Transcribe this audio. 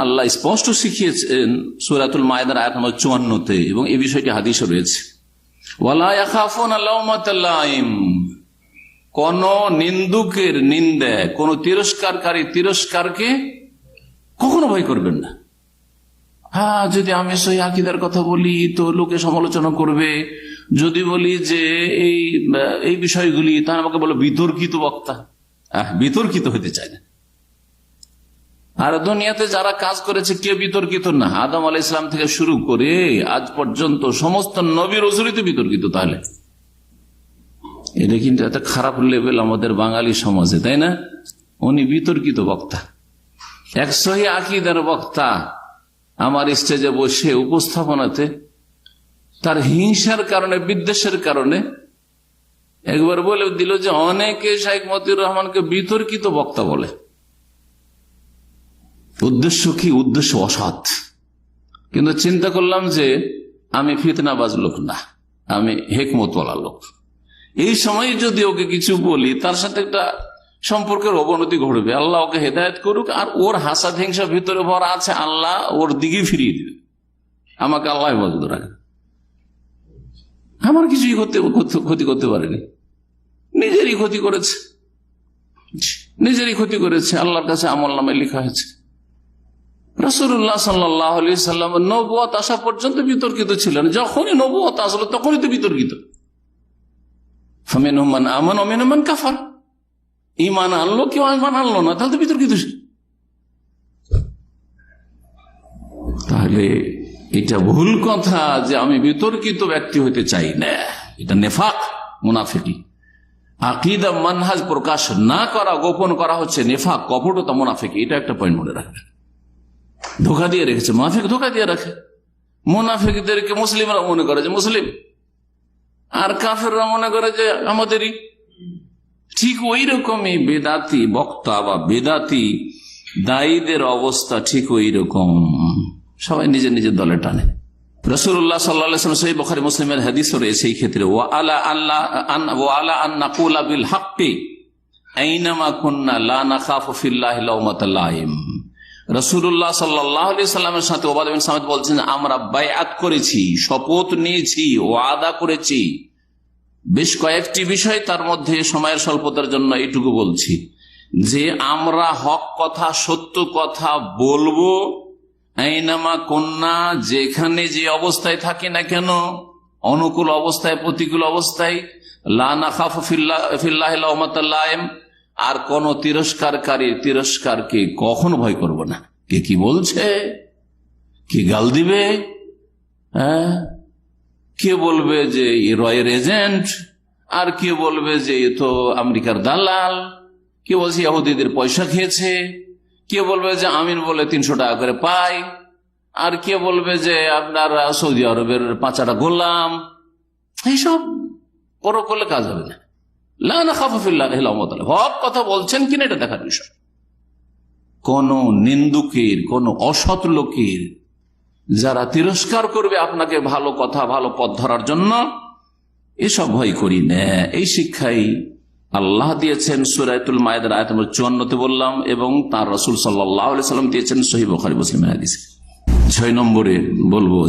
আল্লাহ স্পষ্ট শিখিয়েছেন সূরাতুল মায়েদার আয়াত নম্বর 54-তে, এবং এই বিষয়টি হাদিসে রয়েছে, ওয়ালা ইয়াখাফুনা লাওমাতা লাইম, কোন নিন্দুকের নিন্দা, কোন তিরস্কারকারী তিরস্কারকে কখনো ভয় করবেন না। হ্যাঁ, যদি আমি সহি আকীদার কথা বলি তো লোকে সমালোচনা করবে, যদি বলি যে এই বিষয়গুলি, তাহলে আমাকে বলো বিতর্কিত বক্তা। বিতর্কিত হতে চায় না। আর দুনিয়াতে যারা কাজ করেছে কেউ বিতর্কিত না, আদম আলাইহিস সালাম থেকে শুরু করে আজ পর্যন্ত সমস্ত নবী রাসূলই তো বিতর্কিত। তাহলে এটা কিন্তু একটা খারাপ লেভেল আমাদের বাঙালি সমাজে, তাই না? উনি বিতর্কিত বক্তা, এক সহি আকীদার বক্তা। আমার স্টেজে বসে উপস্থাপনাতে তার হিংসার কারণে, বিদ্বেষের কারণে একবার বলে দিল যে অনেকে শাইখ মতিউর রহমানকে বিতর্কিত বক্তা বলে। উদ্দেশ্য কি? উদ্দেশ্য অসৎ। কিন্তু চিন্তা করলাম যে আমি ফিতনাবাজ লোক না, আমি হিকমতওয়ালা লোক। এই সময় যদি ওকে কিছু বলি, তার সাথে একটা সম্পর্কের অবনতি ঘটবে। আল্লাহ ওকে হেদায়েত করুক। আর ওর হাসাদ হিংসা ভিতরে ভরা আছে, আল্লাহ ওর দিকে ফিরিয়ে দিবে। আমাকে আল্লাহ হেফাজত রাখে। আমার কিছুই ক্ষতি করতে পারেনি, নিজেরই ক্ষতি করেছে, নিজেরই ক্ষতি করেছে। আল্লাহর কাছে আমলনামায় লেখা হয়েছে রাসূলুল্লাহ সাল্লাল্লাহু আলাইহি সাল্লাম নবুয়ত আসা পর্যন্ত বিতর্কিত ছিলেন। যখনই নবুয়ত আসলো তখনই তো বিতর্কিত। ফামিনহুম মান আমানা ওয়া মিনহুম মান কাফার। ঈমান আনলো, কেউ ঈমান আনলো না, তাহলে তো বিতর্কিত। তাহলে এটা ভুল কথা যে আমি বিতর্কিত ব্যক্তি হতে চাই না। এটা নেফাক, মুনাফিকি। আকীদা মানহাজ প্রকাশ না করা, গোপন করা হচ্ছে নেফাক, কপটতা, মুনাফিকি। এটা একটা পয়েন্ট মনে রাখবেন। ধোঁকা দিয়ে রেখেছে মুনাফিক, ধোঁকা দিয়ে রাখে। মুনাফিকদেরকে মুসলিমরা মনে করে যে মুসলিম, আর কাফেররা মনে করে যে আমাদেরই। ঠিক ওই রকমই বেদাতি বক্তা বা বেদাতি দায়ীদের অবস্থা ঠিক ওই রকম। সবাই নিজের নিজের দলে টানে। রাসূলুল্লাহ সাল্লাল্লাহু আলাইহি ওয়াসাল্লাম সহিহ বুখারী মুসলিমের হাদিস রয়েছে এই ক্ষেত্রে, ওয়া আলা আন নাকুলা বিল হাক্কি আইনামা কুন্না লা নাখাফু ফিল্লাহি লাওমাতা লাইম। রাসূলুল্লাহ সাল্লাল্লাহু আলাইহি ওয়াসাল্লামের সাথে উবাদা বিন সামিত বলছেন, আমরা বাইআত করেছি, শপথ নিয়েছি, ওয়াদা করেছি বেশ কয়েকটি বিষয়, তার মধ্যে সময়ের স্বল্পতার জন্য এইটুকু বলছি যে আমরা হক কথা, সত্য কথা বলবো, আইনামা কন্যা, যেখানে যে অবস্থায় থাকি না কেন, অনুকূল অবস্থায়, প্রতিকূল অবস্থায়, লা নাখাফু ফিল্লাহি লাওমাতা লাইম, আর কোন তিরস্কারকারী তিরস্কারকে কখনো ভয় করব না। কে কি বলছে, কে গাল দিবে, কে বলবে যে রয়ের এজেন্ট, আর কে বলবে যে এ তো আমেরিকার দালাল, কে বলছে ইহুদিদের পয়সা খেয়েছে, কে বলবে যে আমিন বলে 300 টাকা করে পাই, আর কে বলবে যে আপনার সৌদি আরবের 5টা গোলাম। এইসব বড় করলে কাজ হবে না। লা নাখাফু ফিল্লাহি লাওমাতা লাইম, হক কথা বলছেন কিনা এটা দেখার বিষয়। কোন নিন্দুকের, কোন অসৎ লোকের যারা তিরস্কার করবে আপনাকে ভালো কথা, ভালো পথ ধরার জন্য, এসব ভয় করি না। এই শিক্ষাই আল্লাহ দিয়েছেন সূরাতুল মায়েদার আয়াত নম্বর 54-তে বললাম, এবং তার রাসূল সাল্লাল্লাহু আলাইহি সাল্লাম দিয়েছেন সহিহ বুখারী মুসলিমের হাদিসে। 6 নম্বরে বলবো